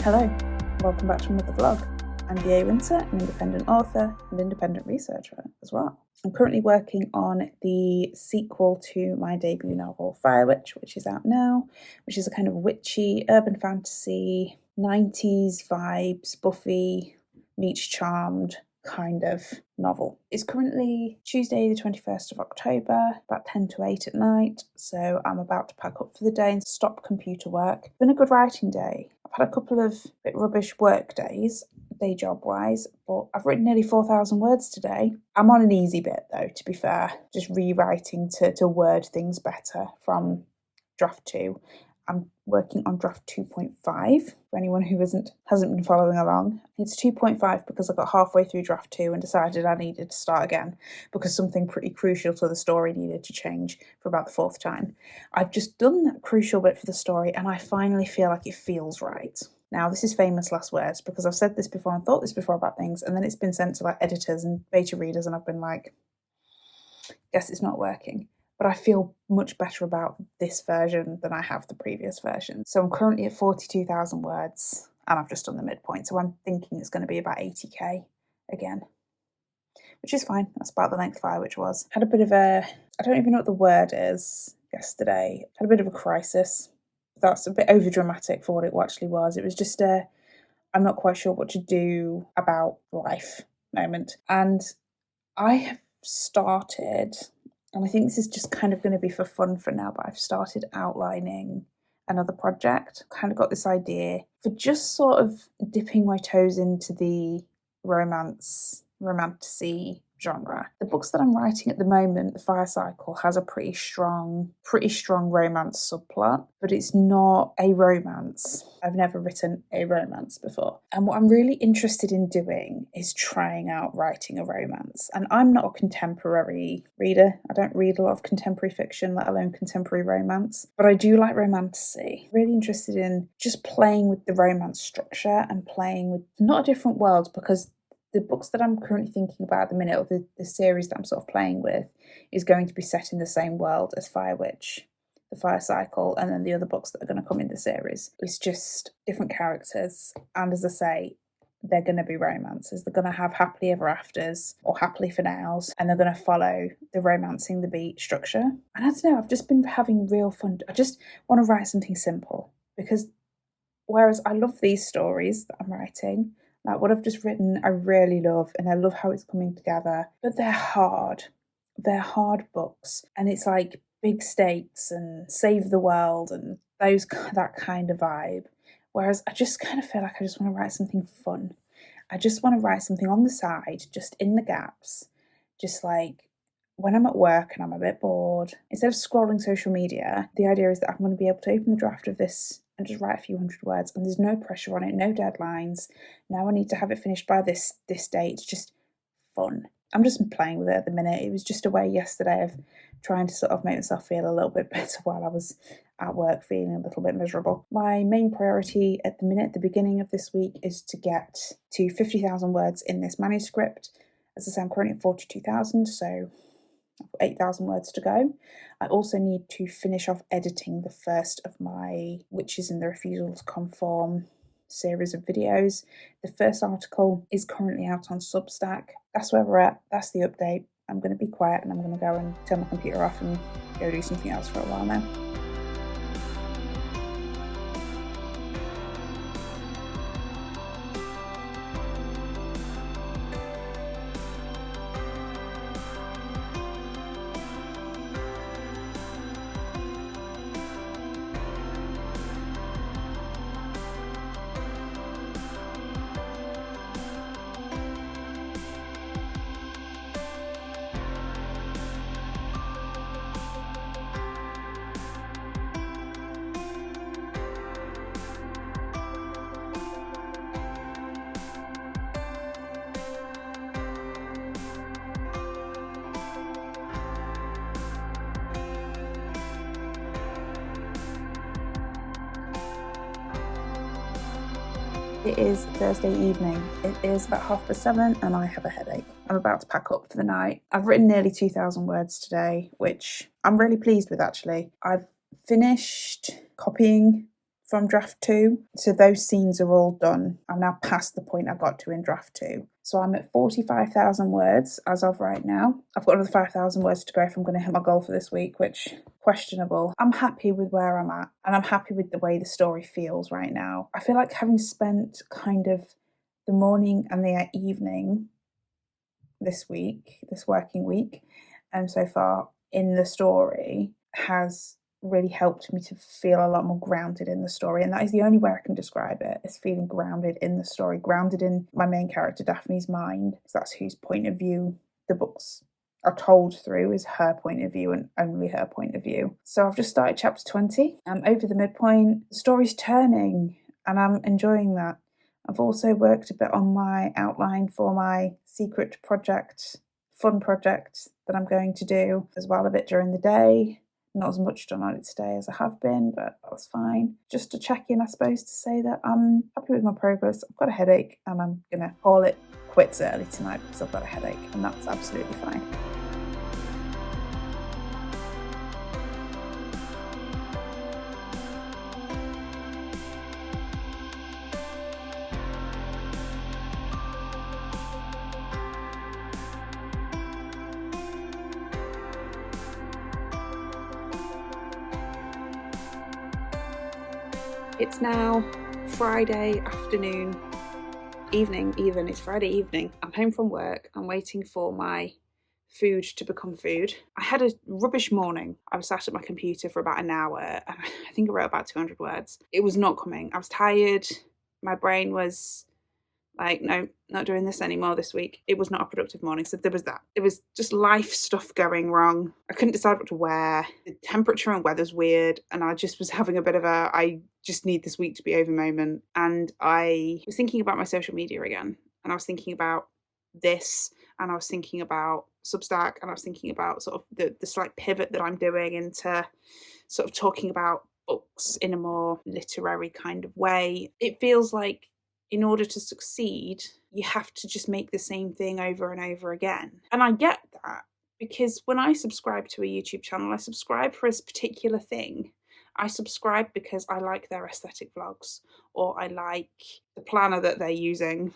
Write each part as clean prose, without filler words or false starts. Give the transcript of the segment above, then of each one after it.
Hello, welcome back to another vlog. I'm VA Winter, an independent author and independent researcher as well. I'm currently working on the sequel to my debut novel, Fire Witch, which is out now, which is a kind of witchy, urban fantasy, 90s vibes, Buffy meets Charmed kind of novel. It's currently Tuesday the 21st of October, about 10 to 8 at night, so I'm about to pack up for the day and stop computer work. It's been a good writing day. I've had a couple of bit rubbish work days, day job wise, but I've written nearly 4,000 words today. I'm on an easy bit though, to be fair, just rewriting to word things better from draft 2. I'm working on draft 2.5 for anyone who hasn't been following along. It's 2.5 because I got halfway through draft 2 and decided I needed to start again because something pretty crucial to the story needed to change for about the 4th time. I've just done that crucial bit for the story and I finally feel like it feels right. Now, this is famous last words because I've said this before and thought this before about things, and then it's been sent to like editors and beta readers and I've been like, guess it's not working. But I feel much better about this version than I have the previous version. So I'm currently at 42,000 words and I've just done the midpoint. So I'm thinking it's going to be about 80k again, which is fine. That's about the length Fire Witch was. Had a bit of I don't even know what the word is yesterday. Had a bit of a crisis. That's a bit over dramatic for what it actually was. It was just I'm not quite sure what to do about life moment. And I have started, and I think this is just kind of going to be for fun for now, but I've started outlining another project. Kind of got this idea for just sort of dipping my toes into the romantasy genre. The books that I'm writing at the moment, The Fire Cycle, has a pretty strong romance subplot, but it's not a romance. I've never written a romance before. And what I'm really interested in doing is trying out writing a romance. And I'm not a contemporary reader. I don't read a lot of contemporary fiction, let alone contemporary romance. But I do like romantasy. Really interested in just playing with the romance structure and playing with not a different world, because the books that I'm currently thinking about at the minute, or the series that I'm sort of playing with, is going to be set in the same world as Fire Witch, The Fire Cycle, and then the other books that are going to come in the series. It's just different characters, and as I say, they're going to be romances. They're going to have happily ever afters, or happily for nows, and they're going to follow the romancing the beat structure. And I don't know, I've just been having real fun. I just want to write something simple, because whereas I love these stories that I'm writing, like what I've just written, I really love, and I love how it's coming together, but they're hard. They're hard books, and it's like big stakes and save the world and that kind of vibe. Whereas I just kind of feel like I just want to write something fun. I just want to write something on the side, just in the gaps, just like when I'm at work and I'm a bit bored. Instead of scrolling social media, the idea is that I'm going to be able to open the draft of this and just write a few hundred words, and there's no pressure on it, no deadlines. Now I need to have it finished by this date. It's just fun. I'm just playing with it at the minute. It was just a way yesterday of trying to sort of make myself feel a little bit better while I was at work feeling a little bit miserable. My main priority at the minute, at the beginning of this week, is to get to 50,000 words in this manuscript. As I say, I'm currently at 42,000, so 8,000 words to go. I also need to finish off editing the first of my Witches and the Refusal to Conform series of videos. The first article is currently out on Substack. That's where we're at. That's the update. I'm going to be quiet and I'm going to go and turn my computer off and go do something else for a while now. It is Thursday evening. It is about 7:30 and I have a headache. I'm about to pack up for the night. I've written nearly 2,000 words today, which I'm really pleased with actually. I've finished copying from draft 2. So those scenes are all done. I'm now past the point I got to in draft 2. So I'm at 45,000 words as of right now. I've got another 5,000 words to go if I'm going to hit my goal for this week, which questionable. I'm happy with where I'm at, and I'm happy with the way the story feels right now. I feel like having spent kind of the morning and the evening this working week, so far in the story has really helped me to feel a lot more grounded in the story, and that is the only way I can describe it, is feeling grounded in the story, grounded in my main character Daphne's mind, because that's whose point of view the books are told through, is her point of view and only her point of view. So I've just started chapter 20. I'm over the midpoint. The story's turning and I'm enjoying that. I've also worked a bit on my outline for my secret project, fun project that I'm going to do as well, a bit during the day. Not as much done on it today as I have been, but that's fine. Just to check in, I suppose, to say that I'm happy with my progress. I've got a headache and I'm going to call it quits early tonight because I've got a headache, and that's absolutely fine. It's now Friday afternoon, evening even, it's Friday evening. I'm home from work, I'm waiting for my food to become food. I had a rubbish morning. I was sat at my computer for about an hour and I think I wrote about 200 words. It was not coming. I was tired. My brain was like, no, not doing this anymore this week. It was not a productive morning. So there was that. It was just life stuff going wrong. I couldn't decide what to wear. The temperature and weather's weird. And I just was having a bit of a, I just need this week to be over moment. And I was thinking about my social media again. And I was thinking about this. And I was thinking about Substack. And I was thinking about sort of the slight pivot that I'm doing into sort of talking about books in a more literary kind of way. It feels like in order to succeed, you have to just make the same thing over and over again. And I get that, because when I subscribe to a YouTube channel, I subscribe for a particular thing. I subscribe because I like their aesthetic vlogs, or I like the planner that they're using,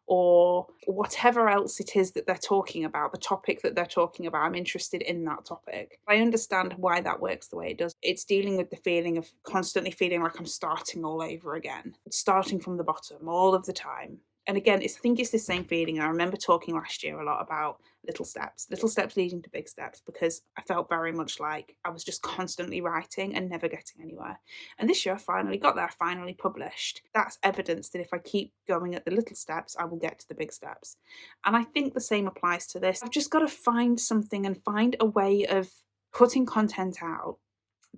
or whatever else it is that they're talking about, the topic that they're talking about. I'm interested in that topic. I understand why that works the way it does. It's dealing with the feeling of constantly feeling like I'm starting all over again, starting from the bottom all of the time. And again, I think it's the same feeling. I remember talking last year a lot about little steps leading to big steps, because I felt very much like I was just constantly writing and never getting anywhere. And this year I finally got there, finally published. That's evidence that if I keep going at the little steps, I will get to the big steps. And I think the same applies to this. I've just got to find something and find a way of putting content out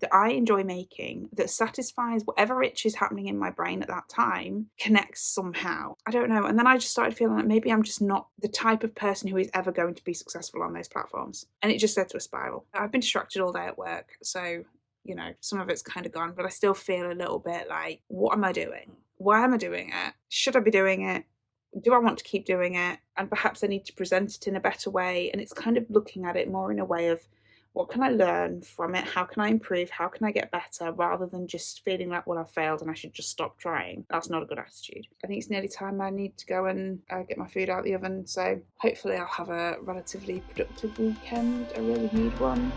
that I enjoy making, that satisfies whatever itch is happening in my brain at that time, connects somehow. I don't know. And then I just started feeling like maybe I'm just not the type of person who is ever going to be successful on those platforms. And it just led to a spiral. I've been distracted all day at work, so, you know, some of it's kind of gone, but I still feel a little bit like, what am I doing? Why am I doing it? Should I be doing it? Do I want to keep doing it? And perhaps I need to present it in a better way. And it's kind of looking at it more in a way of, what can I learn from it? How can I improve? How can I get better? Rather than just feeling like, well, I've failed and I should just stop trying. That's not a good attitude. I think it's nearly time I need to go and get my food out the oven. So hopefully I'll have a relatively productive weekend. I really need one.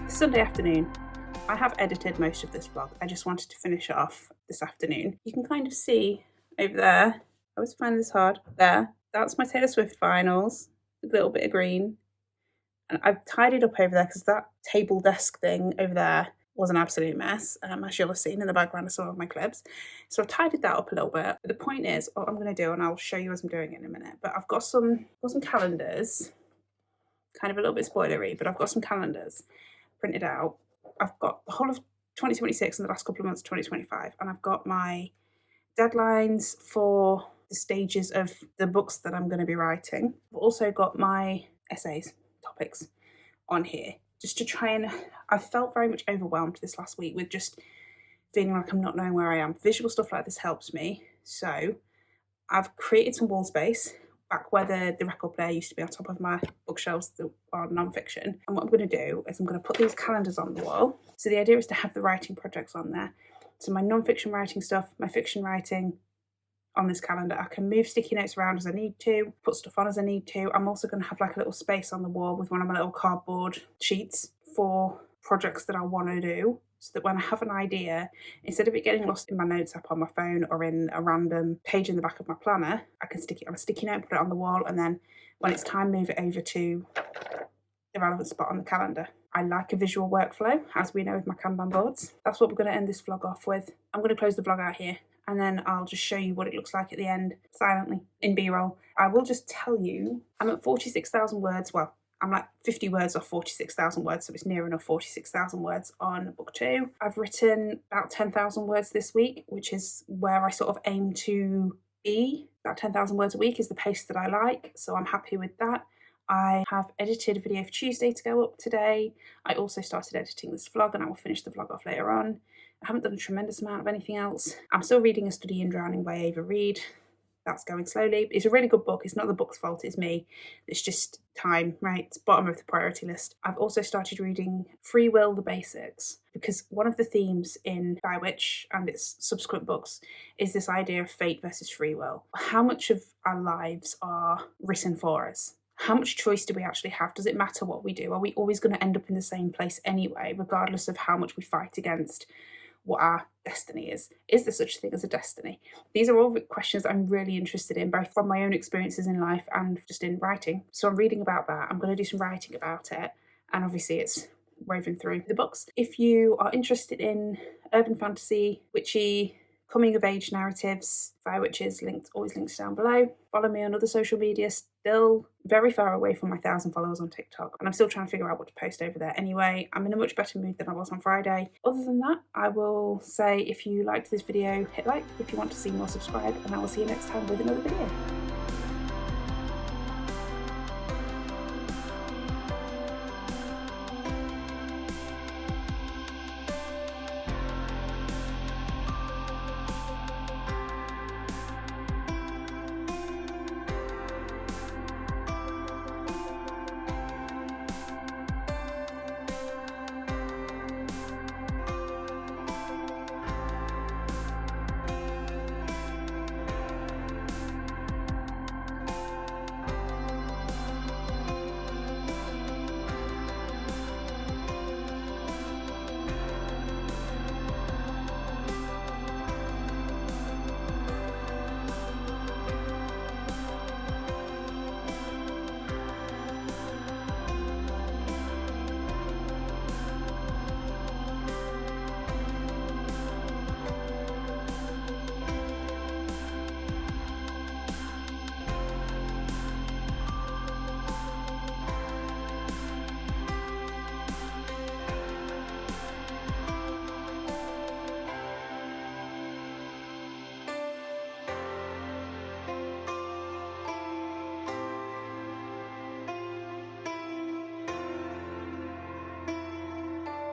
Sunday afternoon. I have edited most of this vlog. I just wanted to finish it off this afternoon. You can kind of see over there, I always find this hard, there, that's my Taylor Swift vinyls, a little bit of green. And I've tidied up over there because that table desk thing over there was an absolute mess, as you'll have seen in the background of some of my clips. So I've tidied that up a little bit. But the point is, what I'm going to do, and I'll show you as I'm doing it in a minute, but I've got some calendars, kind of a little bit spoilery, but I've got some calendars printed out. I've got the whole of 2026 and the last couple of months of 2025, and I've got my deadlines for the stages of the books that I'm going to be writing. I've also got my essays, topics on here. just to try and, I felt very much overwhelmed this last week with just feeling like I'm not knowing where I am. Visual stuff like this helps me. So I've created some wall space back where the record player used to be on top of my bookshelves that are non-fiction. And what I'm going to do is I'm going to put these calendars on the wall. So the idea is to have the writing projects on there. So my non-fiction writing stuff, my fiction writing on this calendar. I can move sticky notes around as I need to, put stuff on as I need to. I'm also going to have like a little space on the wall with one of my little cardboard sheets for projects that I want to do, so that when I have an idea, instead of it getting lost in my notes app on my phone or in a random page in the back of my planner, I can stick it on a sticky note, put it on the wall, and then when it's time, move it over to the relevant spot on the calendar. I like a visual workflow, as we know with my Kanban boards. That's what we're going to end this vlog off with. I'm going to close the vlog out here, and then I'll just show you what it looks like at the end, silently, in B-roll. I will just tell you, I'm at 46,000 words. Well, I'm like 50 words off 46,000 words, so it's near enough 46,000 words on book 2. I've written about 10,000 words this week, which is where I sort of aim to be. About 10,000 words a week is the pace that I like, so I'm happy with that. I have edited a video for Tuesday to go up today. I also started editing this vlog, and I will finish the vlog off later on. I haven't done a tremendous amount of anything else. I'm still reading A Study in Drowning by Ava Reid. That's going slowly. It's a really good book. It's not the book's fault, it's me. It's just time, right? It's bottom of the priority list. I've also started reading Free Will, The Basics, because one of the themes in By Witch and its subsequent books is this idea of fate versus free will. How much of our lives are written for us? How much choice do we actually have? Does it matter what we do? Are we always going to end up in the same place anyway, regardless of how much we fight against what our destiny is? Is there such a thing as a destiny? These are all questions I'm really interested in, both from my own experiences in life and just in writing. So I'm reading about that. I'm going to do some writing about it, and obviously it's woven through the books. If you are interested in urban fantasy, witchy, coming of age narratives, By Witches, always linked down below. Follow me on other social media, still very far away from my 1,000 followers on TikTok, and I'm still trying to figure out what to post over there anyway. I'm in a much better mood than I was on Friday. Other than that, I will say, if you liked this video, hit like. If you want to see more, subscribe, and I will see you next time with another video.